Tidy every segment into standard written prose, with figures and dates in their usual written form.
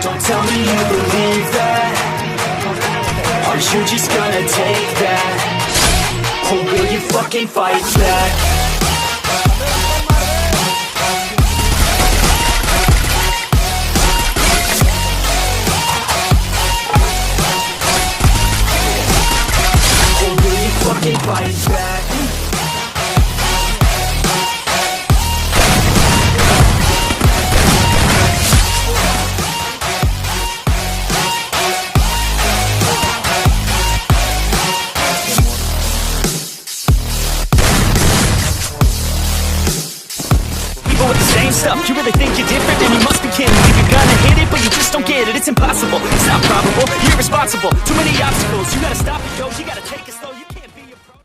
Don't tell me you believe that. Are you just gonna take that? Or will you fucking fight back? Or will you fucking fight back? You really think you're different, then you must be kidding. Think you're gonna hit it, but you just don't get it. It's impossible, it's not probable, you're irresponsible. Too many obstacles, you gotta stop it, yo. You gotta take it slow, you can't be a pro.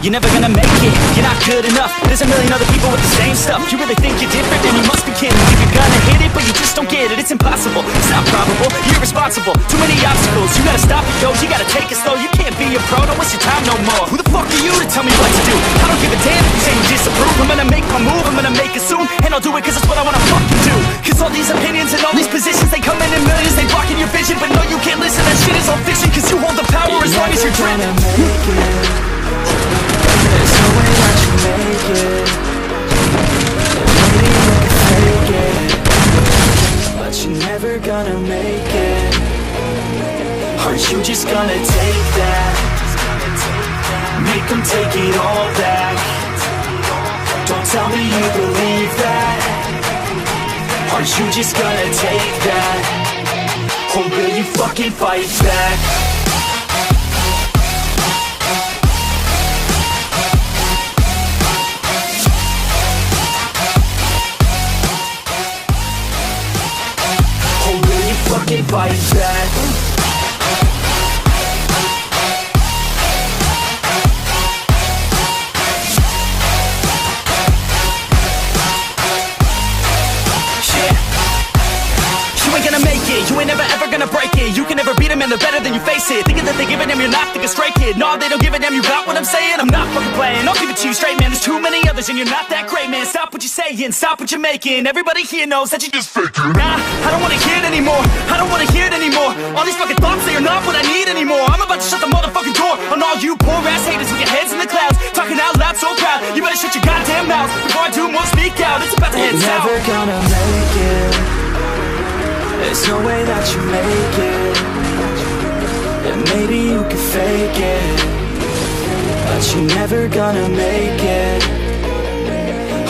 You're never gonna make it, you're not good enough. There's a million other people with the same stuff. You really think you're different, then you must be kidding. Think you're gonna hit it, but you just don't get it. It's impossible, it's not probable, you're irresponsible. Too many obstacles, you gotta stop it, yo. You gotta take it slow, you can't be a pro. Don't waste your time no more. Who the fuck are you to tell me what to do? I don't give a damn if you say you disapprove. I'm gonna make my move, I'm gonna make it soon. And I'll do it cause it's what I wanna fucking do. Cause all these opinions and all these positions, they come in millions, they blocking your vision. But no, you can't listen, that shit is all fiction. Cause you hold the power as long as you're driven. There's no way that you make it. Maybe you can fake it, but you're never gonna make it. Aren't you just gonna take that? Make them take it all back. Don't tell me you believe that. Aren't you just gonna take that? Or will you fucking fight back? Fucking fight back. You ain't never ever gonna break it. You can never beat them and they're better than you face it. Thinking that they give a damn, you're not thinking straight, kid. No, they don't give a damn, you got what I'm saying? I'm not fucking playing, I'll give it to you straight, man. There's too many others and you're not that great, man. Stop what you're saying, stop what you're making. Everybody here knows that you just faking. Nah, I don't wanna hear it anymore, I don't wanna hear it anymore. All these fucking thoughts, they are not what I need anymore. I'm about to shut the motherfucking door on all you poor ass haters with your heads in the clouds, talking out loud so proud. You better shut your goddamn mouth before I do more speak out. It's about to head south. You're never gonna make it. There's no way that you make it. And maybe you can fake it, but you're never gonna make it.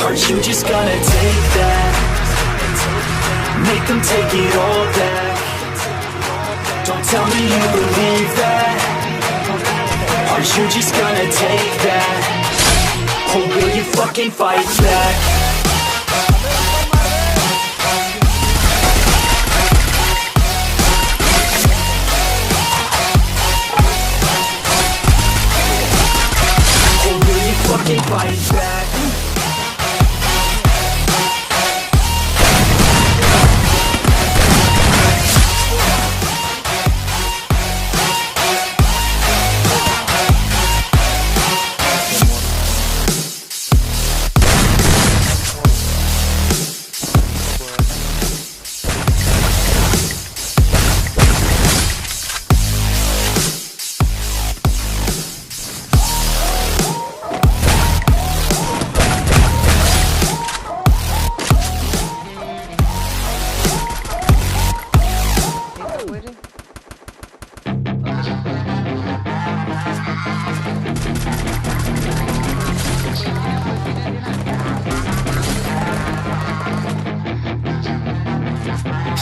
Aren't you just gonna take that? Make them take it all back. Don't tell me you believe that. Aren't you just gonna take that? Or will you fucking fight back? Fucking fight back.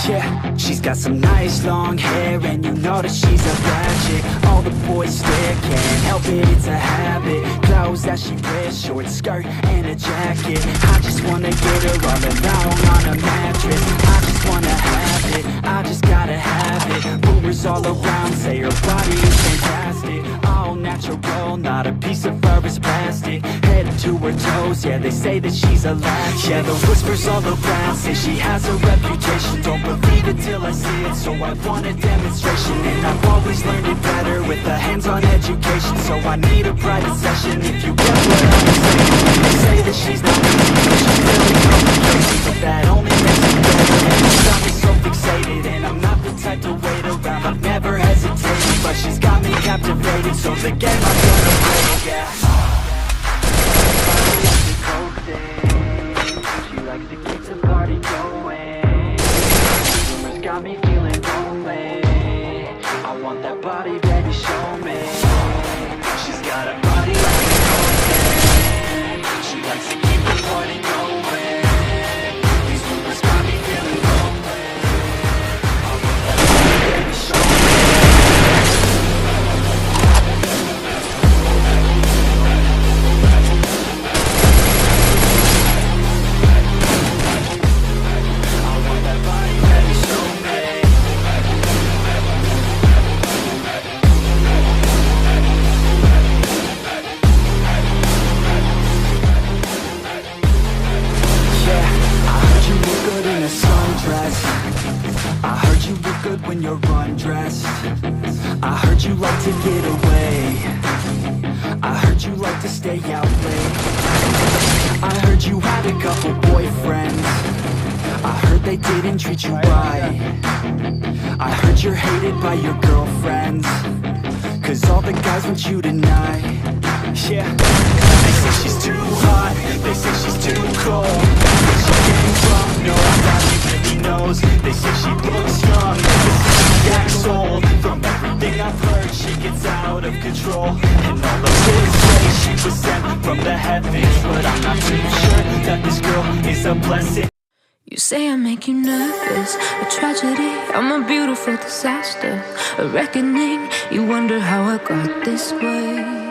Yeah, she's got some nice long hair, and you know that she's a bad chick. All the boys stare, can't help it, it's a habit. Clothes that she wears, short skirt and a jacket. I just wanna get her all alone on a mattress. I just wanna have it, I just gotta have it. Rumors all around say her body is fantastic. All natural gold, not a piece of fur is plastic. Head to her toes, yeah, they say that she's a latch. Yeah, the whispers all around say she has a reputation. Don't believe it till I see it, so I want a demonstration. And I've always learned it better with a hands-on education. So I need a private session. If you get what I'm saying. They say that she's not easy, but she's really complicated, but that only makes it better. And she's got me so fixated, and I'm not the type to wait around. I've never hesitated, but she's got me captivated, so the game I'm gonna play, yeah. She likes to keep the party going. Rumors got me feeling lonely. I want that body, baby, show me. She's got a body like a cocaine. She likes to keep the party going. These rumors got me feeling lonely. I want that body, baby, show me. I heard you look good when you're undressed. I heard you like to get away. I heard you like to stay out late. I heard you had a couple boyfriends. I heard they didn't treat you right. I heard you're hated by your girlfriends, 'cause all the guys want you tonight. Yeah. They say she's too hot, they say she's too cold. Where she came from, nobody really knows. They say she looks young, they say she acts old. From everything I've heard, she gets out of control. And all the kids say she was sent from the heavens, but I'm not too sure that this girl is a blessing. You say I make you nervous, a tragedy, I'm a beautiful disaster, a reckoning. You wonder how I got this way.